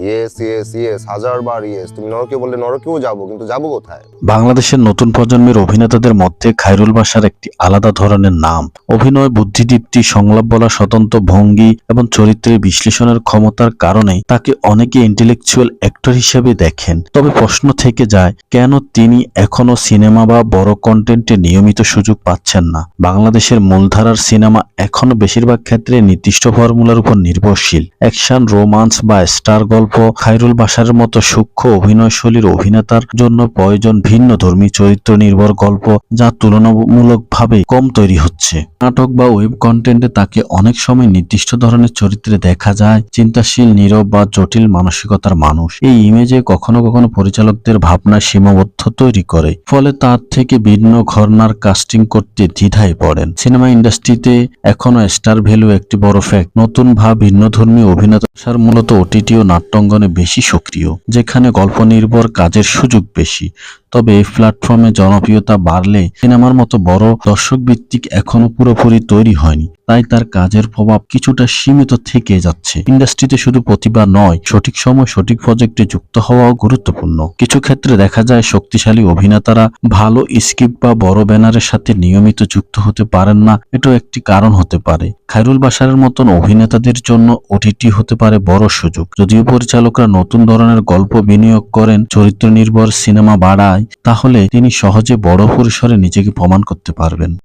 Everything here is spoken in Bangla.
ইয়েস ইয়েস ইয়েস, হাজারবার ইয়েস। তুমি নরকে বললে নরকেও যাবো, কিন্তু যাবো কোথায়? বাংলাদেশের নতুন প্রজন্মের অভিনেতাদের মধ্যে খায়রুল বাশার একটি আলাদা ধরনের নাম। অভিনয় বুদ্ধিদীপ্তি, সংলাপ বলা স্বতন্ত্র ভঙ্গি এবং চরিত্রের বিশ্লেষণের ক্ষমতার কারণেই তাকে অনেকে ইন্টেলেকচুয়াল অ্যাক্টর হিসেবে দেখেন। তবে প্রশ্ন থেকে যায়, কেন তিনি এখনো সিনেমা বা বড় কন্টেন্টে নিয়মিত সুযোগ পাচ্ছেন না? বাংলাদেশের মূলধারার সিনেমা এখনো বেশিরভাগ ক্ষেত্রে নির্দিষ্ট ফর্মুলার উপর নির্ভরশীল। অ্যাকশন, রোমান্স বা স্টার গল্প। খায়রুল বাশারের মতো সূক্ষ্ম অভিনয়শৈলীর অভিনেতার জন্য প্রয়োজন ভিন্ন ধর্মী চরিত্র নির্ভর গল্প, যা তুলনামূলকভাবে কম তৈরি হচ্ছে। নাটক বা ওয়েব কন্টেন্টে তাকে অনেক সময় নির্দিষ্ট ধরনের চরিত্রে দেখা যায়, চিন্তাশীল, নীরব বা জটিল মানসিকতার মানুষ। এই ইমেজে কখনো কখনো পরিচালকদের ভাবনার সীমাবদ্ধ তৈরি করে, ফলে তার থেকে ভিন্ন ঘরনার কাস্টিং করতে দ্বিধায় পড়েন। সিনেমা ইন্ডাস্ট্রিতে এখনো স্টার ভ্যালু একটি বড় ফ্যাক্ট। নতুন বা ভিন্নধর্মী অভিনেতা মূলত ওটিটি ও নাট্যাঙ্গনে বেশি সক্রিয়, যেখানে গল্প নির্ভর কাজের সুযোগ বেশি। তবে এই প্ল্যাটফর্মে জনপ্রিয়তা বাড়লে সিনেমার মতো বড় দর্শক ভিত্তিক এখনো পুরোপুরি তৈরি হয়নি, তাই তার কাজের প্রভাব কিছুটা সীমিত থেকে যাচ্ছে। ইন্ডাস্ট্রিতে শুধু প্রতিভা নয়, সঠিক সময় সঠিক প্রজেক্টে যুক্ত হওয়াও গুরুত্বপূর্ণ। কিছু ক্ষেত্রে দেখা যায় শক্তিশালী অভিনেতারা ভালো স্ক্রিপ্ট বা বড় ব্যানারের সাথে নিয়মিত যুক্ত হতে পারেন না, এটাও একটি কারণ হতে পারে। খায়রুল বাশারের মতন অভিনেতাদের জন্য ওটিটি হতে পারে বড় সুযোগ। যদিও পরিচালকরা নতুন ধরনের গল্প বিনিয়োগ করেন, চরিত্র নির্ভর সিনেমা বাড়ায়, তাহলে তিনি সহজে বড় পরিসরে নিজেকে প্রমাণ করতে পারবেন।